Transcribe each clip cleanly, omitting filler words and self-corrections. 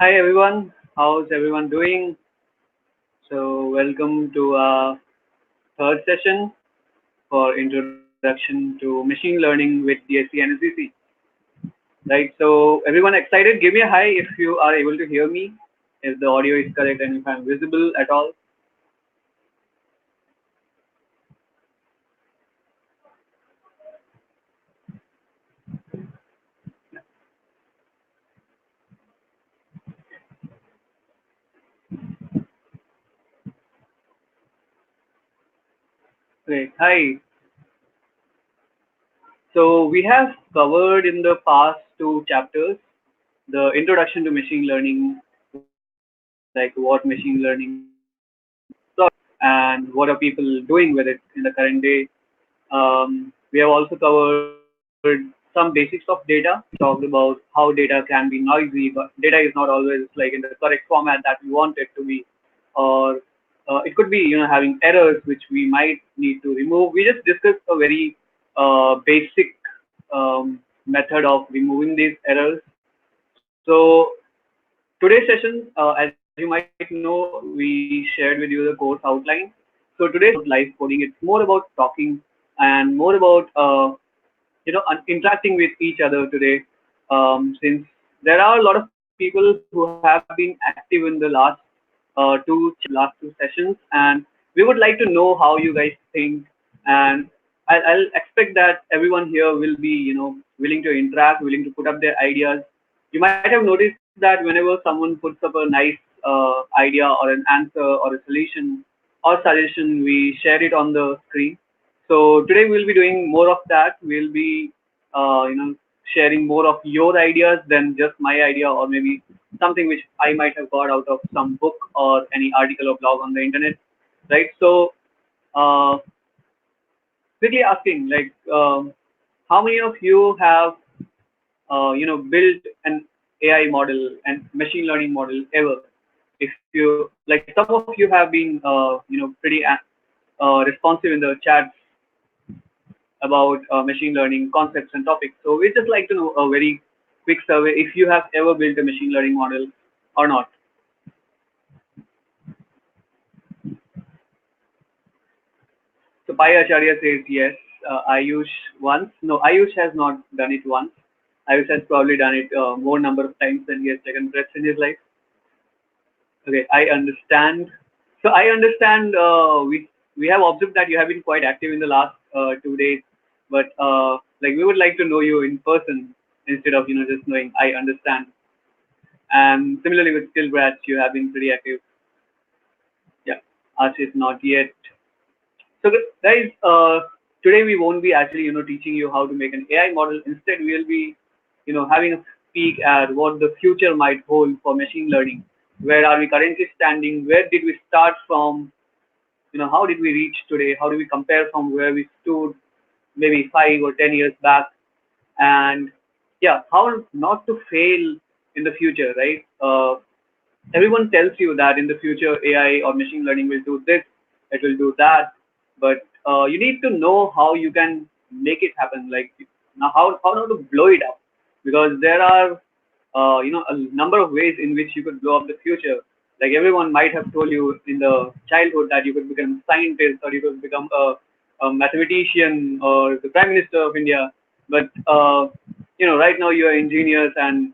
Hi everyone, how's everyone doing? So welcome to our third session for Introduction to Machine Learning with DSC NSEC. Right, so everyone excited? Give me a hi if you are able to hear me, if the audio is correct and if I'm visible at all. Great, hi. So we have covered in the past two chapters the introduction to machine learning, like what machine learning and what are people doing with it in the current day. We have also covered some basics of data. We talked about how data can be noisy, but data is not always like in the correct format that we want it to be, or it could be having errors which we might need to remove. We just discussed a very basic method of removing these errors. So today's session, as you might know, we shared with you the course outline. So today's live coding. It's more about talking and more about interacting with each other today. Since there are a lot of people who have been active in the last two sessions, and we would like to know how you guys think. And I'll expect that everyone here will be willing to interact, willing to put up their ideas. You might have noticed that whenever someone puts up a nice idea or an answer or a solution or suggestion, we share it on the screen. So today we'll be doing more of that. We'll be, sharing more of your ideas than just my idea, or maybe something which I might have got out of some book or any article or blog on the internet, right? So, uh, quickly asking, like, how many of you have built an AI model and machine learning model ever? If you like, some of you have been pretty responsive in the chat about machine learning concepts and topics. So we just like to know a very quick survey if you have ever built a machine learning model or not. So Pai Acharya says yes. Ayush once. No, Ayush has not done it once. Ayush has probably done it more number of times than he has taken breaths in his life. Okay, I understand. So I understand. We have observed that you have been quite active in the last 2 days, but like we would like to know you in person instead of just knowing. I understand. And similarly with skill brats, you have been pretty active. Yeah, Ashish not yet. So guys, today we won't be actually teaching you how to make an AI model. Instead, we'll be having a peek at what the future might hold for machine learning. Where are we currently standing? Where did we start from? How did we reach today? How do we compare from where we stood maybe 5 or 10 years back? And yeah, how not to fail in the future, right? Everyone tells you that in the future AI or machine learning will do this, it will do that, but you need to know how you can make it happen. Like now, how not to blow it up, because there are a number of ways in which you could blow up the future. Like everyone might have told you in the childhood that you could become a scientist or you could become a mathematician or the prime minister of India, but right now you are engineers and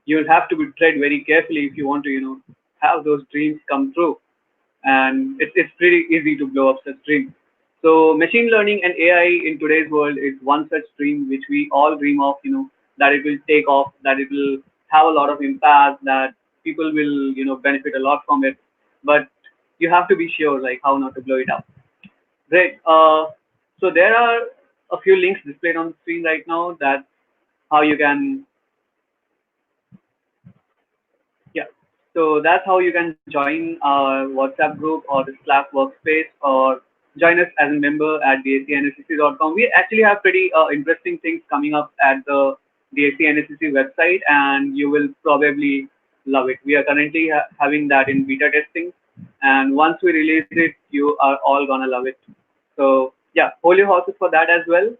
you'll have to be tread very carefully if you want to, have those dreams come true. And it's pretty easy to blow up such dreams. So machine learning and AI in today's world is one such dream which we all dream of, that it will take off, that it will have a lot of impact, that people will, benefit a lot from it. But you have to be sure, like, how not to blow it up. Great. So there are a few links displayed on the screen right now. That's how you can. Yeah. So that's how you can join our WhatsApp group or the Slack workspace, or join us as a member at dscnsec.com. We actually have pretty interesting things coming up at the DSC NSEC website, and you will probably love it. We are currently having that in beta testing, and once we release it, you are all gonna love it. So yeah, hold your horses for that as well.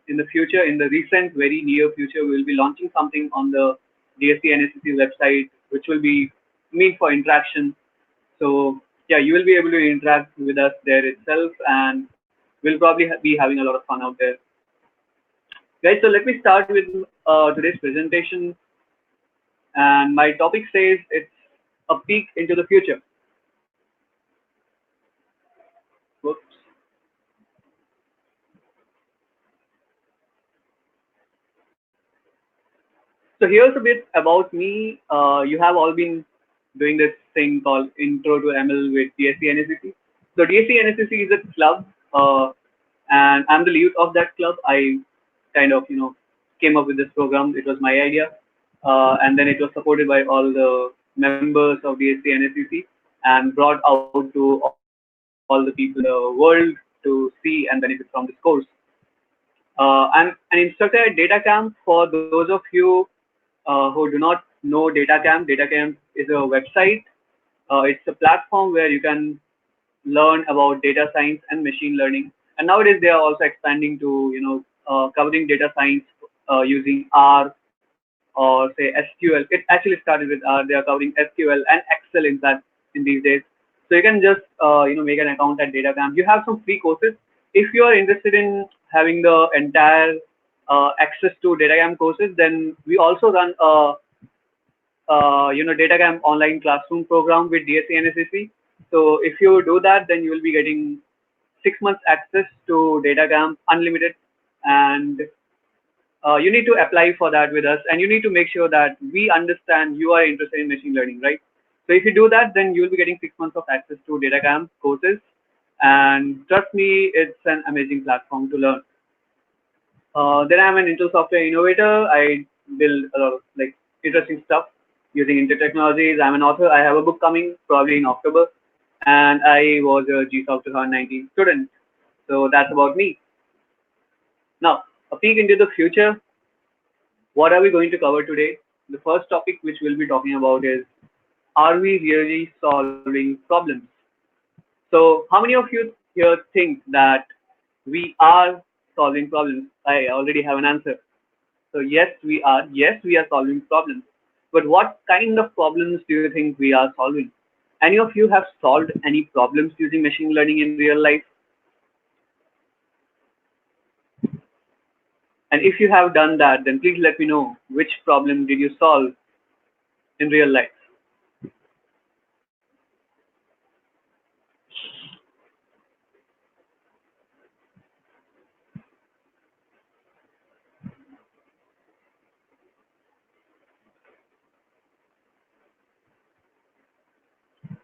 In the future, in the recent, very near future, we'll be launching something on the DSC NSEC website, which will be meant for interaction. So yeah, you will be able to interact with us there itself, and we'll probably be having a lot of fun out there, guys. So let me start with today's presentation, and my topic says it's a peek into the future. Whoops. So here's a bit about me. You have all been doing this thing called Intro to ML with DSC NSEC. So DSC NSEC is a club, and I'm the lead of that club. I kind of came up with this program. It was my idea, and then it was supported by all the members of DSC NSEC and brought out to all the people in the world to see and benefit from this course. I'm an instructor at DataCamp. For those of you who do not know DataCamp, DataCamp is a website. It's a platform where you can learn about data science and machine learning. And nowadays they are also expanding to covering data science using R or say SQL. It actually started with R. They are covering SQL and Excel in fact in these days. So you can just make an account at DataCamp. You have some free courses. If you are interested in having the entire access to DataCamp courses, then we also run a DataCamp online classroom program with DSC NSEC. So if you do that, then you will be getting 6 months access to DataCamp unlimited, and you need to apply for that with us, and you need to make sure that we understand you are interested in machine learning, right? So if you do that, then you will be getting 6 months of access to DataCamp courses, and trust me, it's an amazing platform to learn. Then I'm an Intel software innovator. I build a lot of like interesting stuff using Intel technologies. I'm an author. I have a book coming probably in October, and I was a GSOC 2019 student. So that's about me. Now, a peek into the future. What are we going to cover today? The first topic which we'll be talking about is, are we really solving problems? So how many of you here think that we are solving problems? I already have an answer. So yes, we are. Yes, we are solving problems. But what kind of problems do you think we are solving? Any of you have solved any problems using machine learning in real life? And if you have done that, then please let me know which problem did you solve in real life.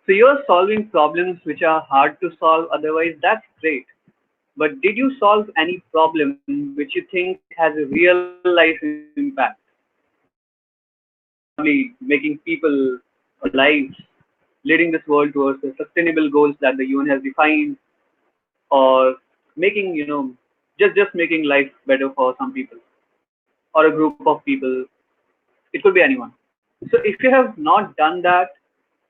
So you're solving problems which are hard to solve otherwise. That's great. But did you solve any problem which you think has a real life impact? Probably making people lives, leading this world towards the sustainable goals that the UN has defined, or making, just making life better for some people or a group of people. It could be anyone. So if you have not done that,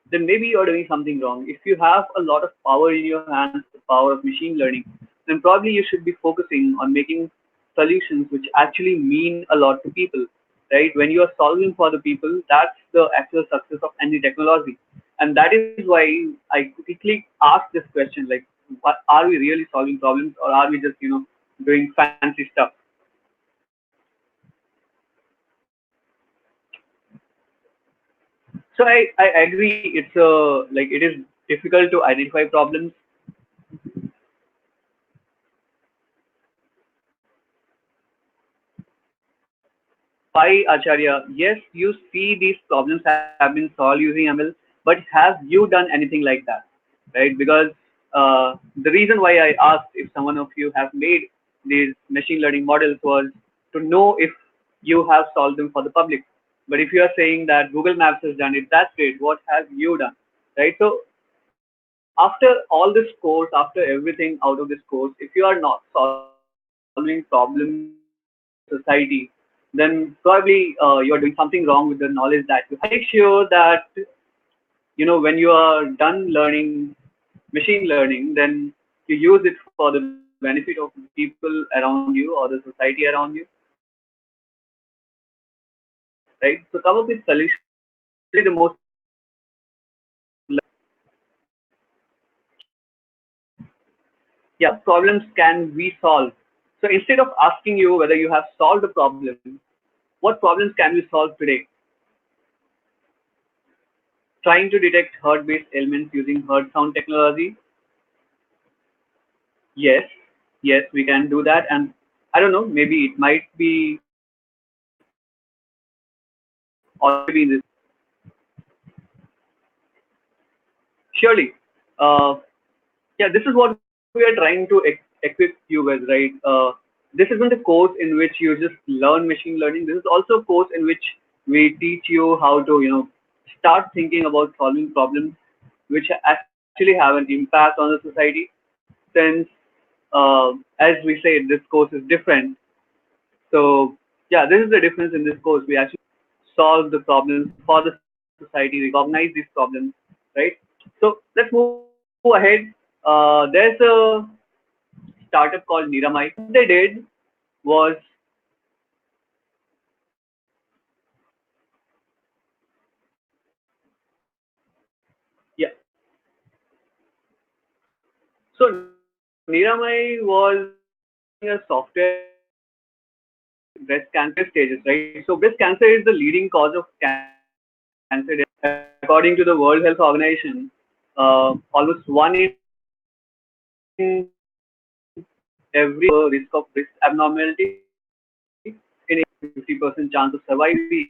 then maybe you're doing something wrong. If you have a lot of power in your hands, the power of machine learning, then probably you should be focusing on making solutions which actually mean a lot to people, right? When you are solving for the people, that's the actual success of any technology. And that is why I quickly ask this question, like, what, are we really solving problems, or are we just, doing fancy stuff? So I agree. It's like it is difficult to identify problems. Why, Acharya? Yes, you see these problems have been solved using ML, but have you done anything like that, right? Because the reason why I asked if someone of you have made these machine learning models was to know if you have solved them for the public. But if you are saying that Google Maps has done it, that's great. What have you done, right? So after all this course, after everything out of this course, if you are not solving problems in society, then probably you are doing something wrong with the knowledge that you have. So make sure that when you are done learning machine learning, then you use it for the benefit of people around you or the society around you. right? So come up with solutions. The most yeah, problems can we solve? So instead of asking you whether you have solved the problem, what problems can we solve today? Trying to detect herd-based elements using herd sound technology. Yes, yes, we can do that. And I don't know, maybe it might be already in this. Surely. Yeah, this is what we are trying to equip you with, right? This isn't a course in which you just learn machine learning. This is also a course in which we teach you how to, start thinking about solving problems which actually have an impact on the society. Since, as we say, this course is different. So, yeah, this is the difference in this course. We actually solve the problems for the society, recognize these problems, right? So let's move ahead. There's a startup called Niramai. What they did was, yeah. So Niramai was a software breast cancer stages, right? So breast cancer is the leading cause of cancer according to the World Health Organization. Almost one in every risk of breast abnormality in 50% chance of surviving,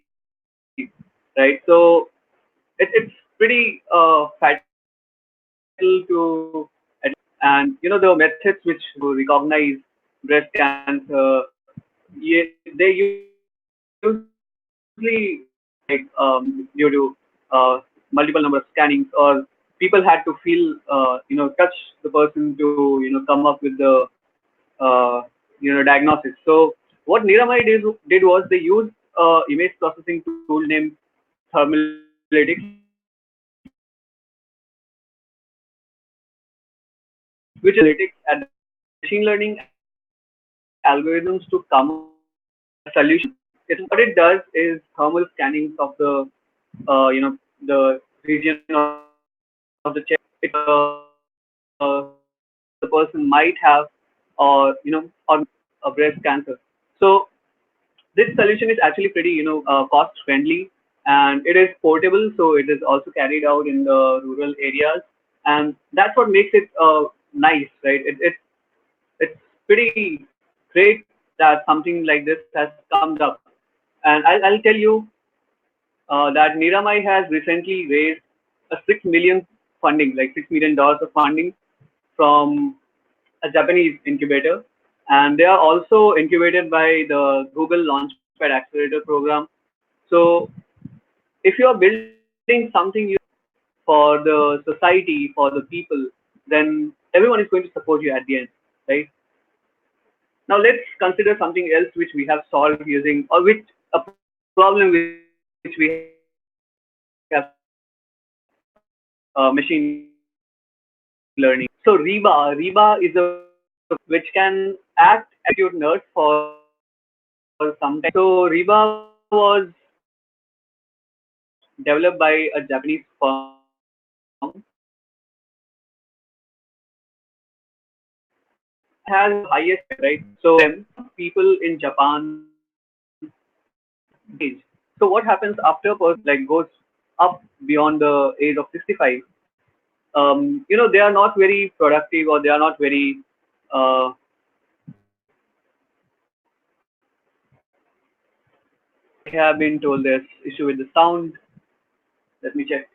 right? So it's pretty fatal to, and the methods which recognize breast cancer, yeah, they usually due to multiple number of scannings, or people had to feel touch the person to come up with the diagnosis. So what Niramai did was they used image processing tool named Thermalytics, which is at machine learning algorithms to come up with a solution. What it does is thermal scanning of the region of the chest. It the person might have, or a breast cancer. So this solution is actually pretty cost friendly, and it is portable, so it is also carried out in the rural areas, and that's what makes it nice, right? It's pretty great that something like this has come up. And I'll tell you that Niramai has recently raised a 6 million funding, like $6 million of funding from a Japanese incubator, and they are also incubated by the Google Launchpad Accelerator program. So if you are building something for the society, for the people, then everyone is going to support you at the end, right? Now let's consider something else which we have solved using, or which a problem which we have solved using machine learning. So Reba is a which can act as your nurse for some time. So Reba was developed by a Japanese firm, and has the highest right. So people in Japan age. So what happens after a person like goes up beyond the age of 65? They are not very productive, or they are not very. Uh, I have been told there's issue with the sound. Let me check.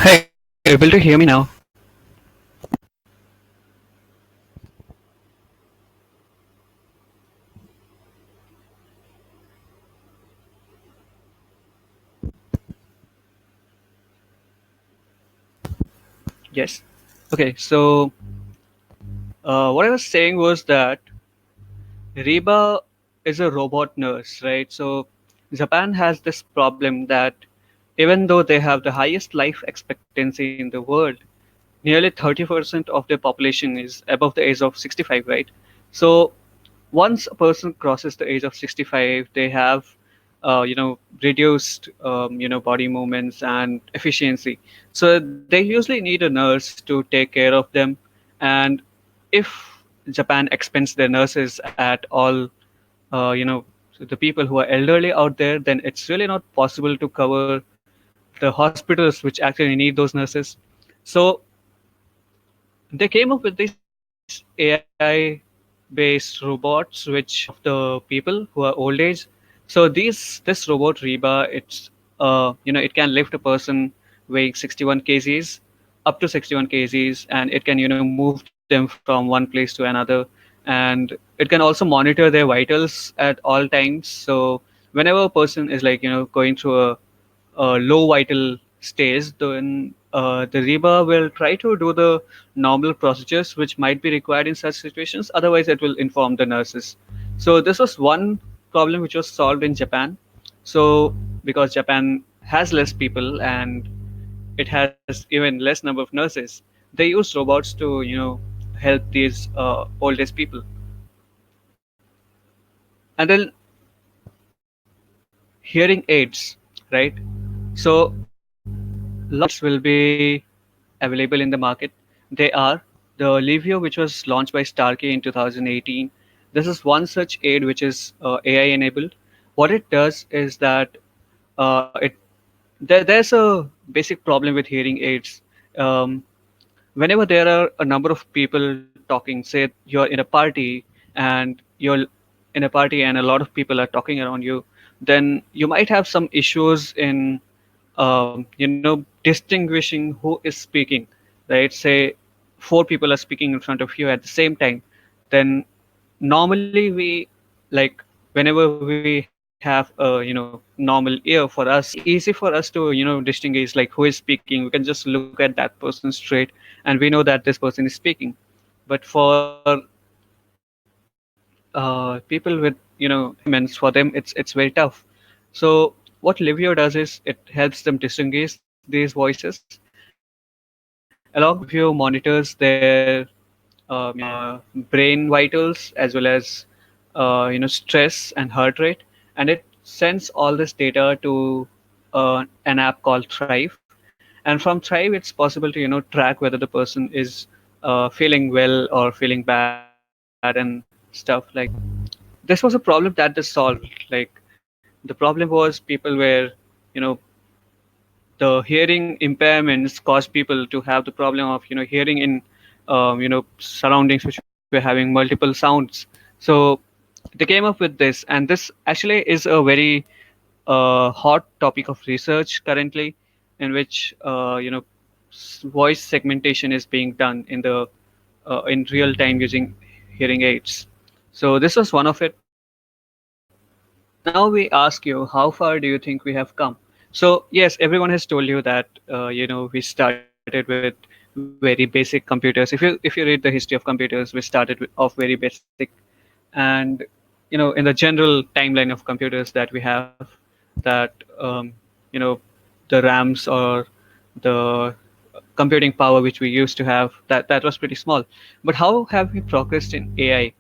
Hey, able to hear me now? Yes. Okay. So what I was saying was that Reba is a robot nurse, right? So Japan has this problem that even though they have the highest life expectancy in the world, nearly 30% of their population is above the age of 65, right? So once a person crosses the age of 65, they have reduced body movements and efficiency. So they usually need a nurse to take care of them. And if Japan expends their nurses at all, so the people who are elderly out there, then it's really not possible to cover the hospitals which actually need those nurses. So they came up with these AI based robots which take care of the people who are old age. So this robot Reba, it can lift a person weighing 61 kgs up to 61 kgs, and it can move them from one place to another, and it can also monitor their vitals at all times. So whenever a person is like going through a low vital stage, then the Reba will try to do the normal procedures which might be required in such situations. Otherwise, it will inform the nurses. So this was one problem which was solved in Japan. So because Japan has less people and it has even less number of nurses, they use robots to help these old age people. And then hearing aids, right? So lots will be available in the market. They are the Livio, which was launched by Starkey in 2018. This is one such aid which is AI enabled. What it does is that it there's a basic problem with hearing aids. Um, Whenever there are a number of people talking, say you're in a party and you're in a party and a lot of people are talking around you, then you might have some issues in distinguishing who is speaking, right? Say four people are speaking in front of you at the same time, then normally we like whenever we have a normal ear, for us it's very easy for us to distinguish like who is speaking. We can just look at that person straight and we know that this person is speaking. But for people with humans, for them it's very tough. So what Livio does is it helps them distinguish these voices. Along with that, Livio monitors their brain vitals as well as stress and heart rate, and it sends all this data to an app called Thrive. And from Thrive, it's possible to track whether the person is feeling well or feeling bad and stuff like that. This was a problem that they solved. Like the problem was people were you know the hearing impairments caused people to have the problem of hearing in surroundings which were having multiple sounds. So they came up with this, and this actually is a very hot topic of research currently, in which voice segmentation is being done in real time using hearing aids. So this was one of it. Now we ask you, how far do you think we have come? So yes, everyone has told you that we started with very basic computers. If you read the history of computers, we started off very basic, and in the general timeline of computers that we have, that you know the RAMs or the computing power which we used to have, that was pretty small. But how have we progressed in AI?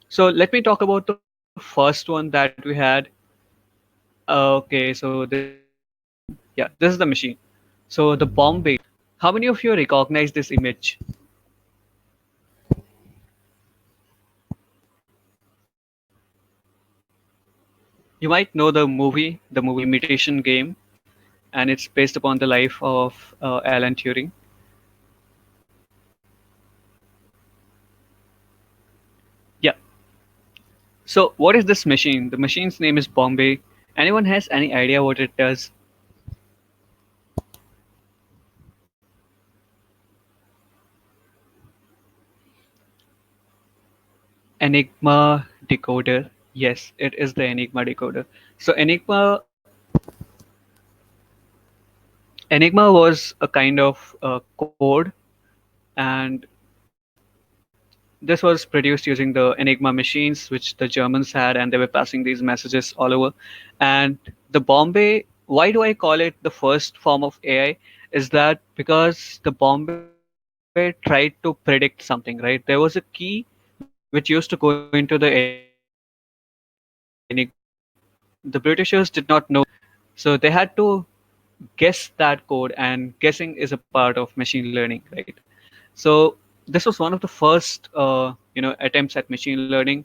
So let me talk about the first one that we had. Okay, so this is the machine. Yeah, this is the machine. So the Bombe. How many of you recognize this image? You might know the movie Imitation Game, and it's based upon the life of Alan Turing. Yeah. So what is this machine? The machine's name is Bombe. Anyone has any idea what it does? Enigma decoder. Yes, it is the Enigma decoder. So Enigma was a kind of code And this was produced using the Enigma machines, which the Germans had, and they were passing these messages all over. And the Bombay, why do I call it the first form of AI? Is that because the Bombay tried to predict something, right? There was a key which used to go into the Enigma. The Britishers did not know the key, so they had to guess that code, and guessing is a part of machine learning, right? So this was one of the first attempts at machine learning,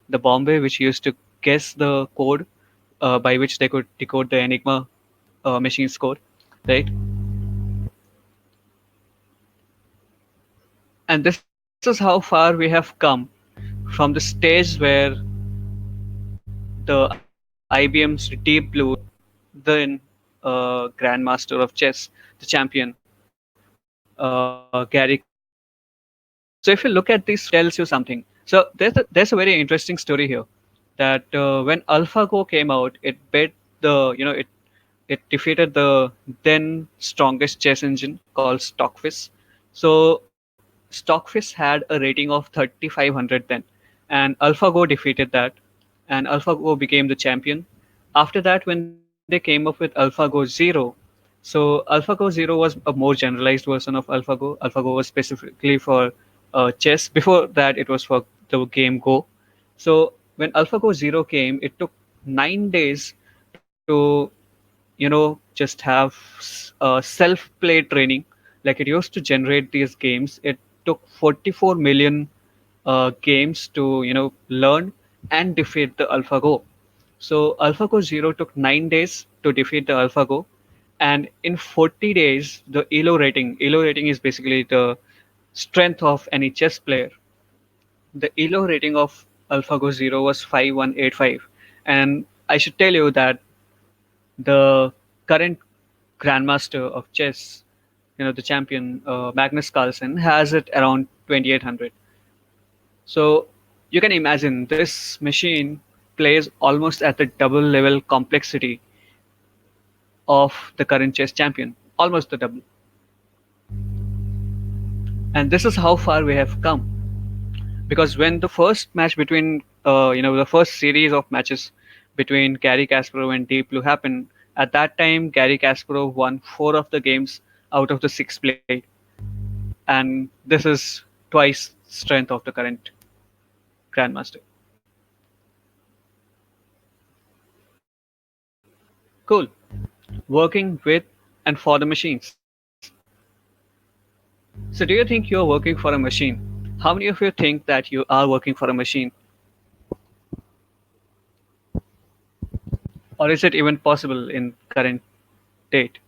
the Bombay, which used to guess the code by which they could decode the Enigma machine's code, right? And this is how far we have come from the stage where the IBM's Deep Blue then Grandmaster of Chess, the champion, Gary Kasparov. So if you look at these figures, it tells you something. So there's a very interesting story here that when AlphaGo came out, it beat it defeated the then strongest chess engine called Stockfish. So Stockfish had a rating of 3500 then, and AlphaGo defeated that, and AlphaGo became the champion. After that, when they came up with AlphaGo Zero, so AlphaGo Zero was a more generalized version of AlphaGo. AlphaGo was specifically for chess. Before that, it was for the game Go. So when AlphaGo Zero came, it took 9 days to just have self-play training. Like it used to generate these games. It took 44 million games to learn and defeat the AlphaGo. So AlphaGo Zero took 9 days to defeat the AlphaGo, and in 40 days, the ELO rating is basically the strength of any chess player. The ELO rating of AlphaGo Zero was 5185, and I should tell you that the current grandmaster of chess, the champion Magnus Carlsen, has it around 2800. So you can imagine this machine plays almost at the double level complexity of the current chess champion, almost the double. And this is how far we have come. Because when the first match between, the first series of matches between Gary Kasparov and Deep Blue happened, at that time, Gary Kasparov won four of the games out of the six played. And this is twice strength of the current Grandmaster. Cool. Working with and for the machines. So, do you think you're working for a machine? How many of you think that you are working for a machine? Or is it even possible in current date?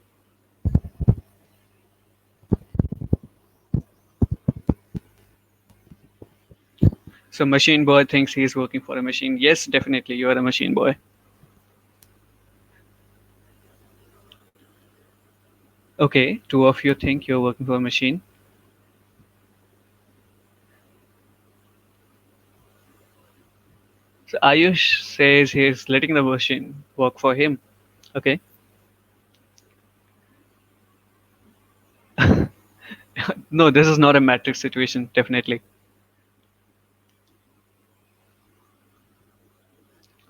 So, machine boy thinks he's working for a machine. Yes, definitely, you are a machine boy. Okay, two of you think you're working for a machine. So, Ayush says he's letting the machine work for him. Okay. No, this is not a matrix situation, definitely.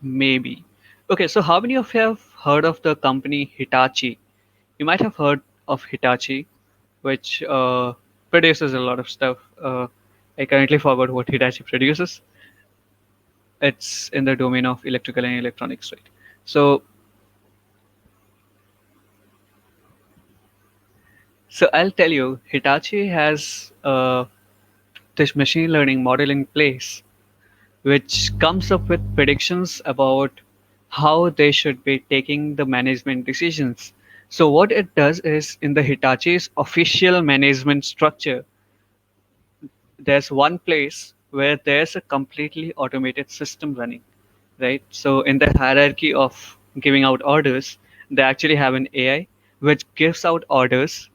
Maybe. Okay, so how many of you have heard of the company Hitachi? You might have heard of Hitachi, which produces a lot of stuff. I currently forgot what Hitachi produces. It's in the domain of electrical and electronics, right? So, so I'll tell you, Hitachi has this machine learning model in place which comes up with predictions about how they should be taking the management decisions. So what it does is in the Hitachi's official management structure, there's one place where there's a completely automated system running, right? So in the hierarchy of giving out orders, they actually have an AI which gives out orders,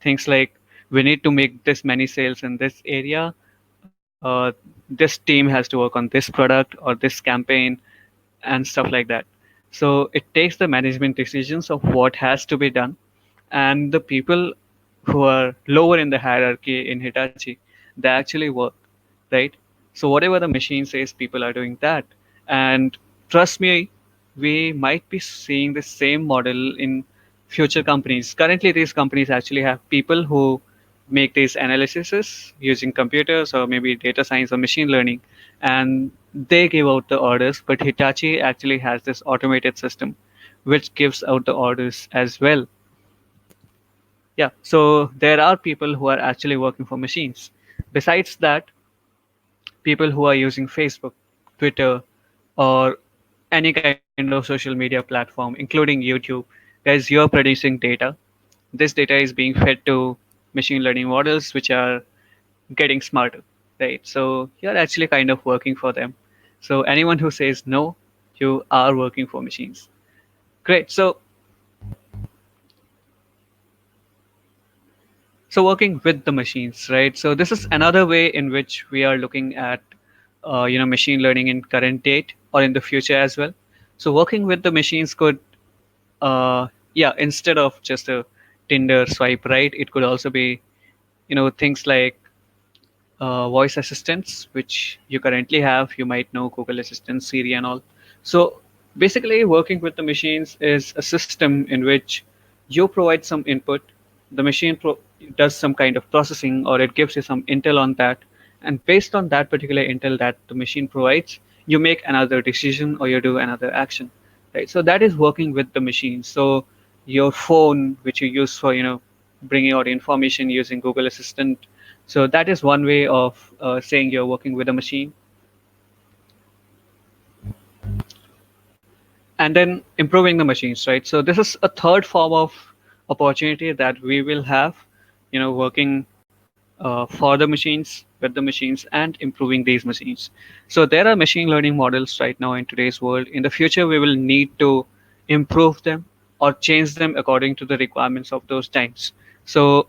things like we need to make this many sales in this area, this team has to work on this product or this campaign, and stuff like that. So it takes the management decisions of what has to be done, and the people who are lower in the hierarchy in Hitachi, they actually work, right? So whatever the machine says, people are doing that. And trust me, we might be seeing the same model in future companies. Currently, these companies actually have people who make these analyses using computers or maybe data science or machine learning, and they give out the orders. But Hitachi actually has this automated system which gives out the orders as well. Yeah, so there are people who are actually working for machines. Besides that, people who are using Facebook, Twitter, or any kind of social media platform, including YouTube, guys, you're producing data. This data is being fed to machine learning models, which are getting smarter, right? So you're actually kind of working for them. So anyone who says no, you are working for machines. Great. So working with the machines, right? So this is another way in which we are looking at machine learning in current date or in the future as well. So working with the machines could yeah, instead of just a Tinder swipe right, it could also be things like voice assistants, which you currently have. You might know Google Assistant, Siri, and all. So basically, working with the machines is a system in which you provide some input, the machine does some kind of processing, or it gives you some intel on that, and based on that particular intel that the machine provides, you make another decision or you do another action, right? So that is working with the machine. So your phone, which you use for bringing out information using Google Assistant, so that is one way of saying you're working with a machine. And then improving the machines, right? So this is a third form of opportunity that we will have, working for the machines, with the machines, and improving these machines. So there are machine learning models right now in today's world. In the future, we will need to improve them or change them according to the requirements of those times. So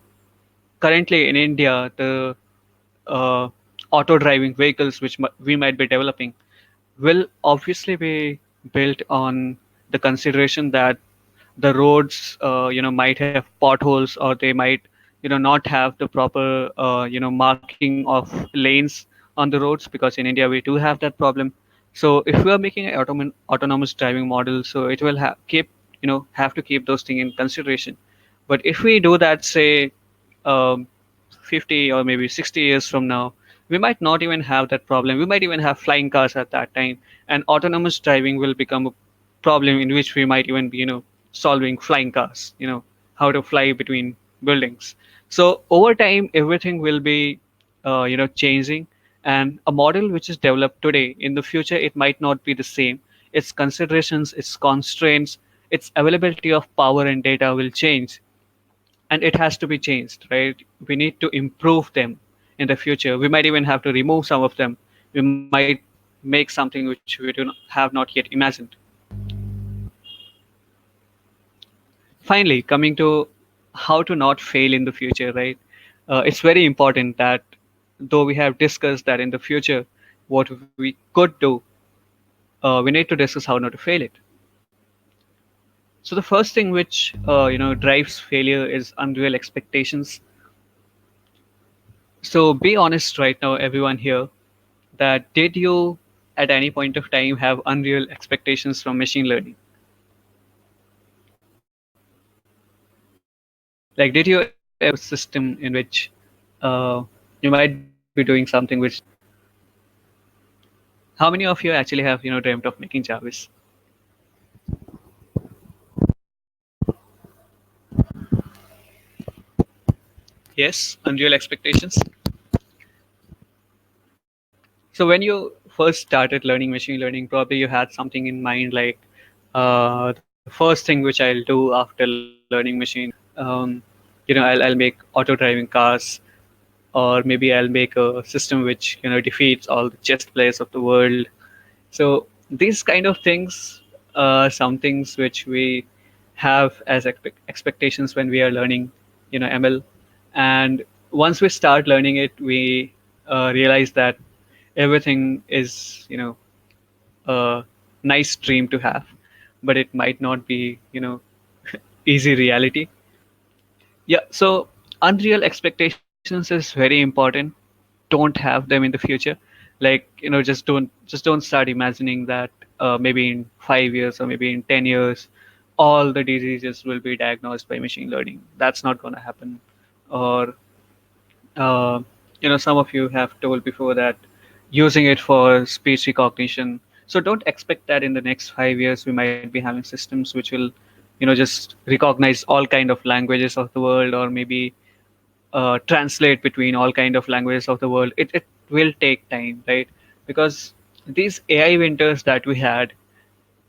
currently in India, the uh, auto driving vehicles which we might be developing will obviously be built on the consideration that the roads might have potholes, or they might not have the proper marking of lanes on the roads, because in India we do have that problem. So if we are making an autonomous driving model, so it will have to keep those things in consideration. But if we do that, say, um, 50 or maybe 60 years from now, we might not even have that problem. We might even have flying cars at that time, and autonomous driving will become a problem in which we might even be, solving flying cars, how to fly between buildings. So over time, everything will be, changing, and a model which is developed today, in the future, it might not be the same. Its considerations, its constraints, its availability of power and data will change, and it has to be changed, right? We need to improve them in the future. We might even have to remove some of them. We might make something which we have not yet imagined. Finally, coming to how to not fail in the future, right? It's very important that, though we have discussed that in the future what we could do, we need to discuss how not to fail it. So the first thing which drives failure is unreal expectations. So be honest right now, everyone here, that did you at any point of time have unreal expectations from machine learning? Like, did you ever build a system in which you might be doing something which, how many of you actually have dreamt of making Jarvis? Yes, unreal expectations. So when you first started learning machine learning, probably you had something in mind, like the first thing which I'll do after learning machine learning, I'll make auto driving cars, or maybe I'll make a system which defeats all the chess players of the world. So these kind of things are some things which we have as expectations when we are learning, ML. And once we start learning it, we realize that everything is, a nice dream to have, but it might not be, easy reality. Yeah. So Unreal expectations is very important. Don't have them in the future. Like, just don't start imagining that maybe in 5 years or maybe in 10 years, all the diseases will be diagnosed by machine learning. That's not going to happen. Or uh, some of you have told before that using it for speech recognition. So don't expect that in the next 5 years we might be having systems which will, just recognize all kind of languages of the world, or maybe translate between all kind of languages of the world. It will take time, right? Because these AI winters that we had,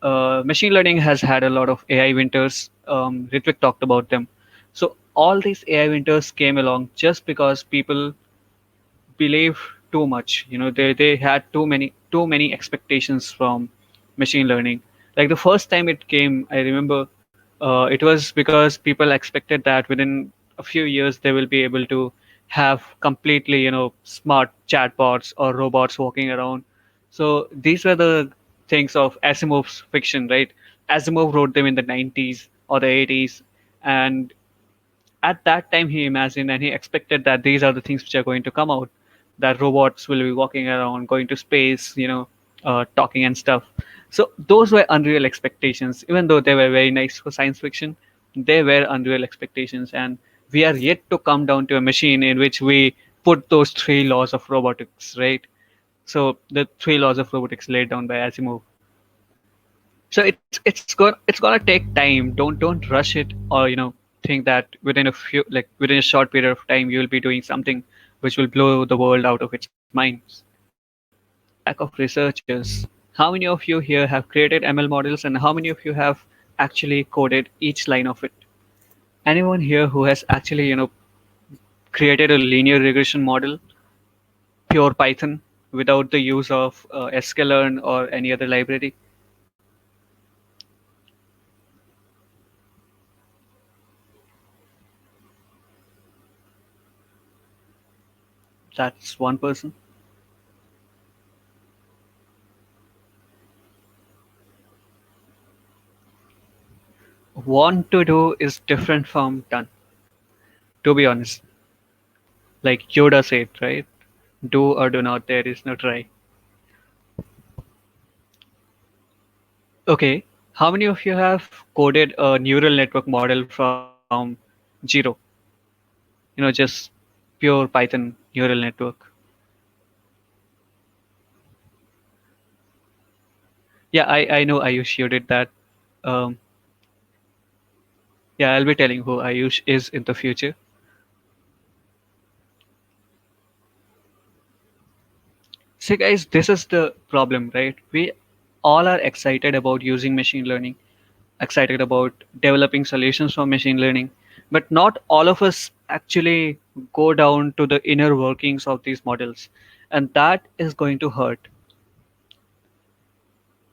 machine learning has had a lot of AI winters. Ritvik talked about them. So all these AI winters came along just because people believe too much. They had too many expectations from machine learning. Like the first time it came, I remember, it was because people expected that within a few years they will be able to have completely smart chatbots or robots walking around. So these were the things of Asimov's fiction, right? Asimov wrote them in the 90s or the 80s, and at that time he imagined and he expected that these are the things which are going to come out, that robots will be walking around, going to space, talking and stuff. So those were unreal expectations. Even though they were very nice for science fiction, they were unreal expectations, and we are yet to come down to a machine in which we put those three laws of robotics, right? So the three laws of robotics laid down by Asimov. So it's gonna take time. Don't rush it, or think that within a short period of time you will be doing something which will blow the world out of its minds. Lack of researchers. How many of you here have created ML models, and how many of you have actually coded each line of it? Anyone here who has actually created a linear regression model, pure Python, without the use of sklearn or any other library? That's one person. Want to do is different from done, to be honest. Like Yoda said, right? Do or do not, there is no try. Okay, how many of you have coded a neural network model from zero? Just pure Python neural network. Yeah, I know Ayush, you did that. Um, yeah, I'll be telling who Ayush is in the future. See, guys, this is the problem, right? We all are excited about using machine learning, excited about developing solutions for machine learning, but not all of us actually go down to the inner workings of these models, and that is going to hurt.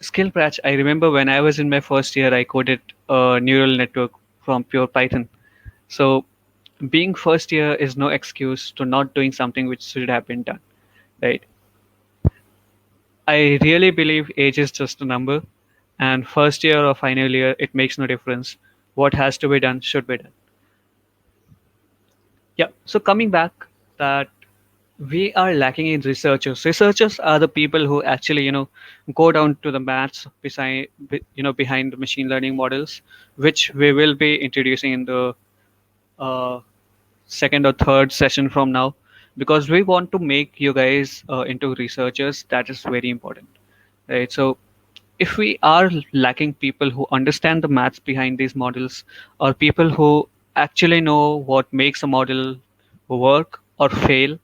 Skill patch. I remember when I was in my first year, I coded a neural network from pure Python. So being first year is no excuse to not doing something which should have been done, right? I really believe age is just a number, and first year or final year, it makes no difference. What has to be done should be done. Yeah. So coming back, that we are lacking in researchers. Researchers are the people who actually, go down to the maths behind the machine learning models, which we will be introducing in the uh, second or third session from now, because we want to make you guys into researchers. That is very important, right? So if we are lacking people who understand the maths behind these models, or people who actually know what makes a model work or fail,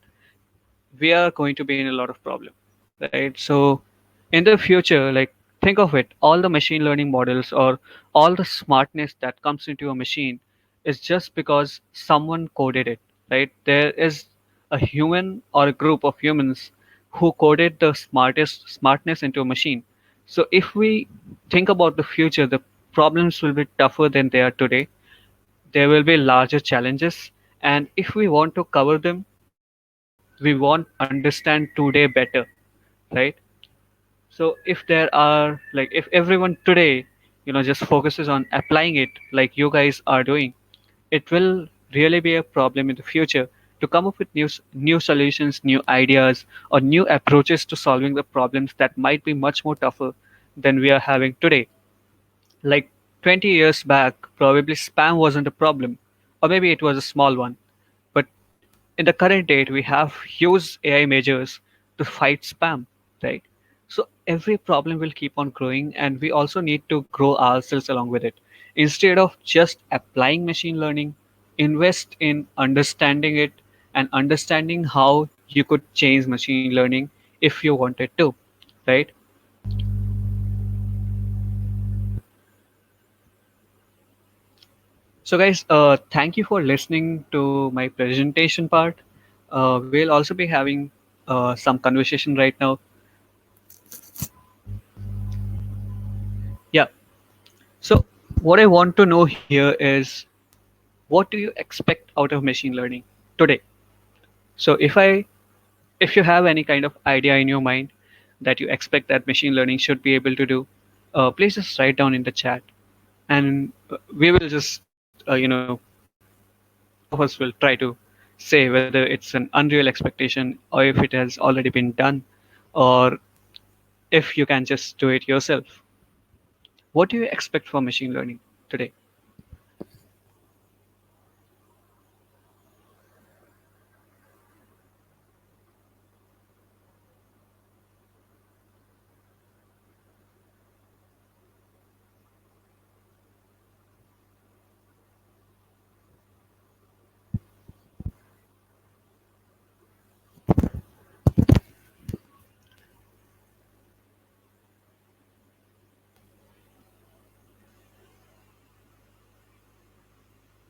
we are going to be in a lot of problem, right? So in the future, like, think of it, all the machine learning models or all the smartness that comes into a machine is just because someone coded it, right? There is a human or a group of humans who coded the smartness into a machine. So if we think about the future, the problems will be tougher than they are today. There will be larger challenges, and if we want to cover them, we want to understand today better, right? So if there are, like, if everyone today just focuses on applying it like you guys are doing, it will really be a problem in the future, to come up with new solutions, new ideas, or new approaches to solving the problems that might be much more tougher than we are having today. Like 20 years back, probably spam wasn't a problem, or maybe it was a small one. But in the current date, we have huge AI measures to fight spam, right? So every problem will keep on growing, and we also need to grow ourselves along with it. Instead of just applying machine learning, invest in understanding it and understanding how you could change machine learning if you wanted to, right? So, guys, thank you for listening to my presentation part. We'll also be having some conversation right now. Yeah. So, what I want to know here is, what do you expect out of machine learning today? So, if you have any kind of idea in your mind that you expect that machine learning should be able to do, please just write down in the chat, and we will just both of us will try to say whether it's an unreal expectation or if it has already been done, or if you can just do it yourself. What do you expect from machine learning today?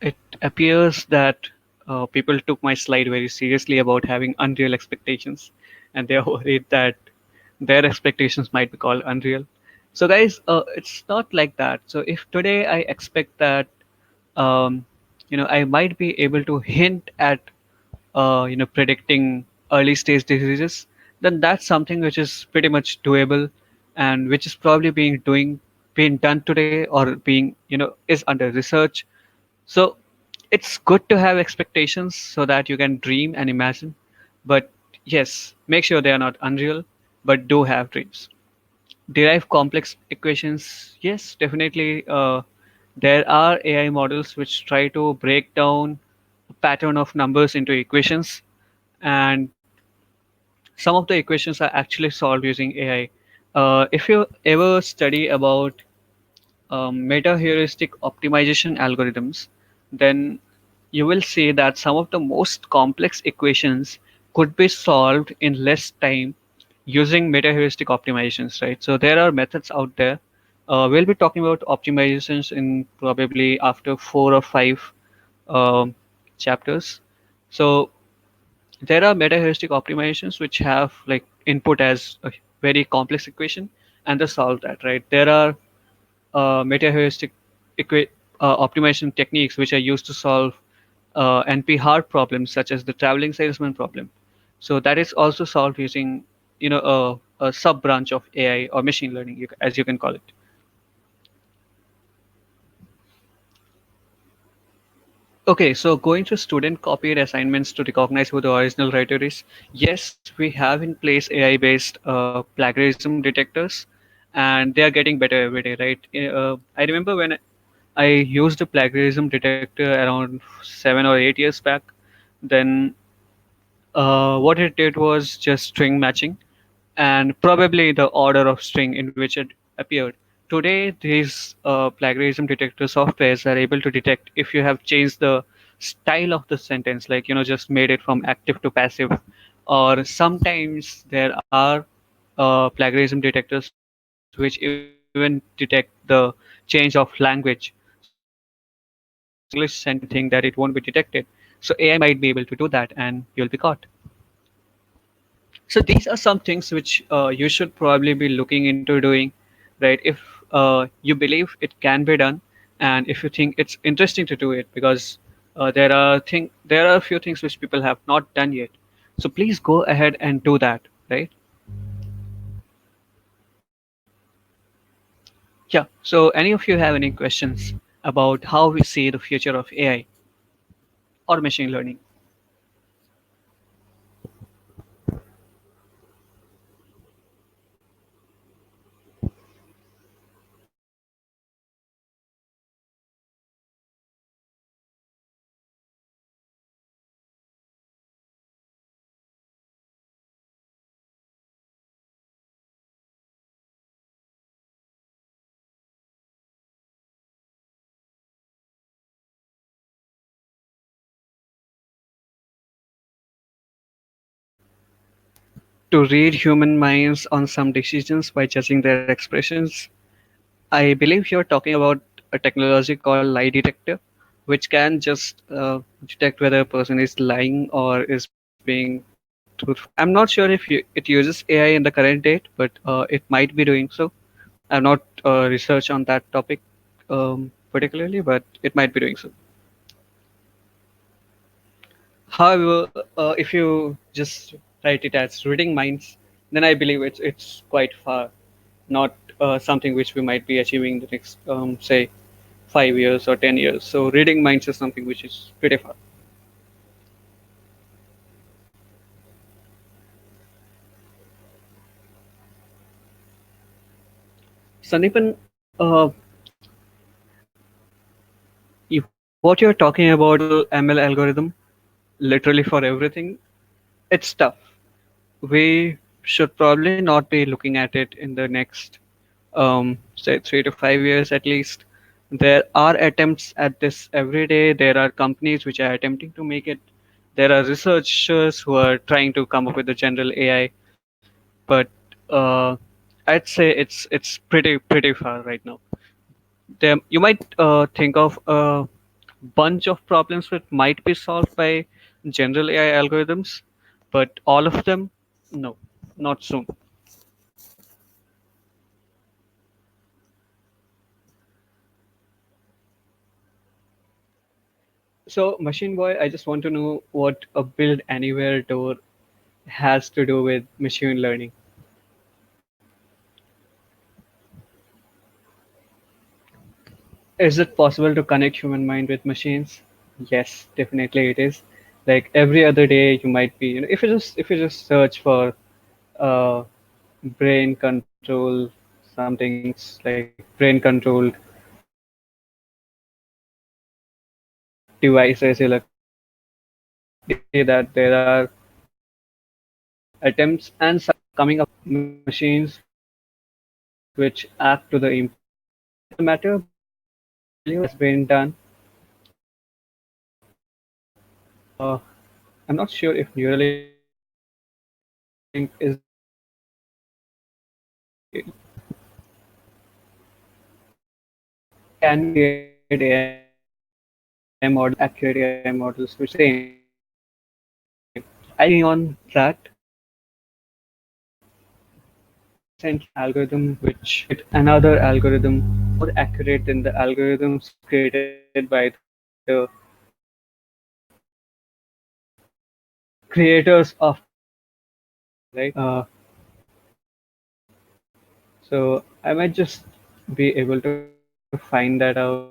It appears that people took my slide very seriously about having unreal expectations, and they are worried that their expectations might be called unreal. So, guys, it's not like that. So, if today I expect that, um, I might be able to hint at, predicting early stage diseases, then that's something which is pretty much doable, and which is probably being done today, or being, is under research. So it's good to have expectations so that you can dream and imagine. But yes, make sure they are not unreal, but do have dreams. Derive complex equations. Yes, definitely. There are AI models which try to break down a pattern of numbers into equations, and some of the equations are actually solved using AI. If you ever study about meta heuristic optimization algorithms, then you will see that some of the most complex equations could be solved in less time using meta heuristic optimizations, right? So there are methods out there. We'll be talking about optimizations in probably after 4 or 5 um, chapters. So there are meta heuristic optimizations which have like input as a very complex equation, and they solve that, right? There are meta-heuristic optimization techniques which are used to solve NP-hard problems such as the traveling salesman problem. So that is also solved using, a sub branch of AI or machine learning, as you can call it. Okay, so going through student copied assignments to recognize who the original writer is. Yes, we have in place AI-based plagiarism detectors, and they are getting better every day, right? I remember when I used a plagiarism detector around 7 or 8 years back. Then what it did was just string matching, and probably the order of string in which it appeared. Today, these plagiarism detector softwares are able to detect if you have changed the style of the sentence, like, just made it from active to passive, or sometimes there are plagiarism detectors which even detect the change of language. So if you use an English sentence in an English sentence, you can think that it won't be detected. So AI might be able to do that, and you'll be caught. So these are some things which you should probably be looking into doing, right? If you believe it can be done, and if you think it's interesting to do it, because there are a few things which people have not done yet. So please go ahead and do that, right? Yeah. So any of you have any questions about how we see the future of AI? or machine learning. To read human minds on some decisions by judging their expressions. I believe you're talking about a technology called lie detector, which can just detect whether a person is lying or is being truthful. I'm not sure if it uses AI in the current date, but it might be doing so. I've not researched on that topic particularly, but it might be doing so. However, if you just write it as reading minds, then I believe it's quite far, not something which we might be achieving the next, say, 5 years or 10 years. So reading minds is something which is pretty far. Sandeepan, what you're talking about ML algorithm, literally for everything, it's tough. We should probably not be looking at it in the next, say, 3 to 5 years at least. There are attempts at this every day. There are companies which are attempting to make it. There are researchers who are trying to come up with the general AI, but uh, I'd say it's pretty far right now. You might think of a bunch of problems that might be solved by general AI algorithms, but all of them, no, not soon. So, Machine Boy, I just want to know what a build anywhere door has to do with machine learning. Is it possible to connect human mind with machines? Yes, definitely it is. Like every other day, you might be, if you just search for uh, brain control something like brain controlled devices, you'll see that there are attempts and scientists coming up with machines which act to the impulse control. It doesn't matter, but what has been done, uh, I'm not sure if Neuralink is the one which is can we create AI models which are accurate AI models which are same? I believe so. I am working on that. Recently, an algorithm which created another algorithm more accurate than the algorithms created by the creators of technology, right? So I might just be able to find that out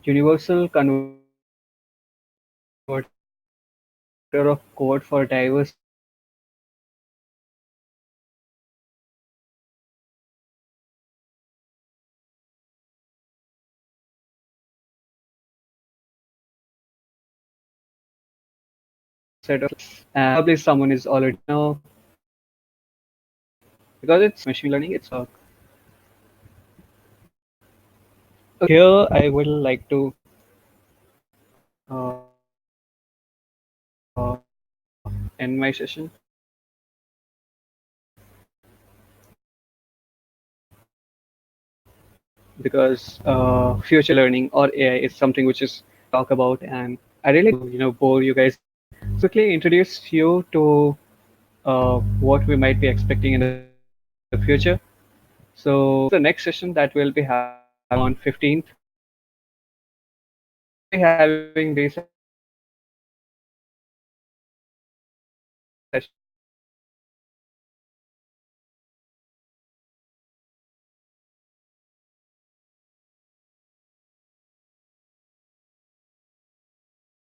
universal converter of code for diverse languages. And probably someone is already doing it now because it's machine learning. It's okay. Here I would like to end my session because future learning or AI is something which is talk about, and I really don't want to bore you guys. So quickly introduce you to what we might be expecting in the future. future. So the next session that we'll be having on 15th. So we'll be having these sessions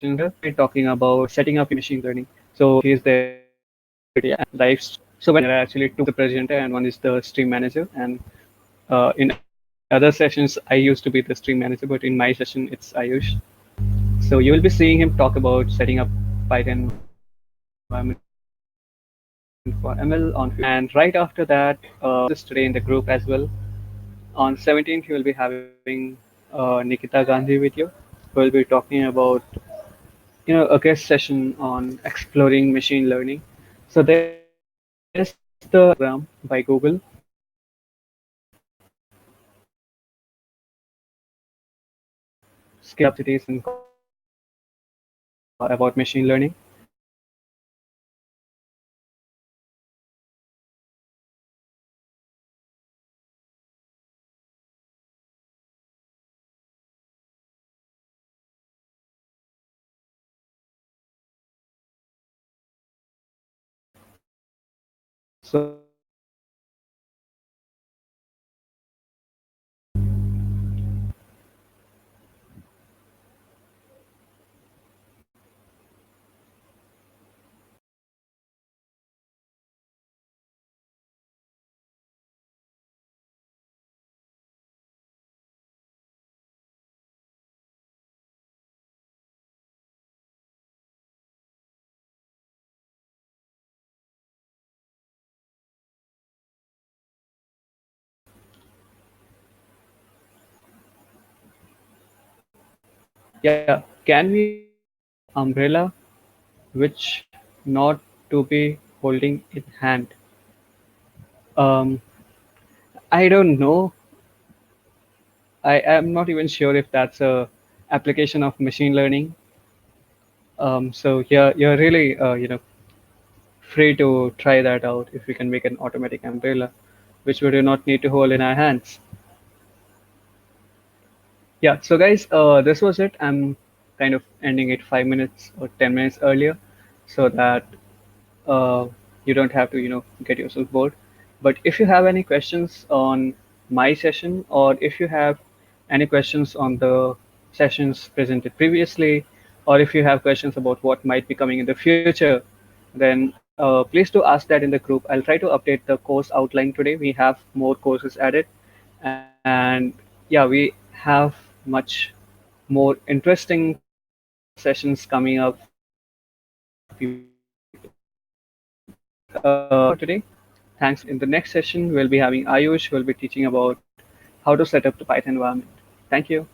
on talking about setting up your machine learning. So he's there in the security and live. So when there are actually two, the presenter and one is the stream manager. And in other sessions, I used to be the stream manager, but in my session, it's Ayush. So you will be seeing him talk about setting up Python environment for ML on future. And right after that, this today in the group as well. On 17th, you will be having Nikita Gandhi with you. We'll be talking about a guest session on exploring machine learning. So there's the program by Google called Skill Cities and about machine learning. Yeah, can we use umbrella which not to be holding in hand? Um, I don't know. I am not even sure if that's a application of machine learning. So yeah, you're really free to try that out if we can make an automatic umbrella, which we do not need to hold in our hands. Yeah, so guys, this was it. I'm kind of ending it 5 minutes or 10 minutes earlier, so that uh, you don't have to get yourself bored. But if you have any questions on my session, or if you have any questions on the sessions presented previously, or if you have questions about what might be coming in the future, then please do ask that in the group. I'll try to update the course outline today. We have more courses added, and yeah, we have much more interesting sessions coming up for you to attend. That's all for today. Thanks for joining us. In the next session, we'll be having Ayush, who will be teaching about how to set up the Python environment. Thank you.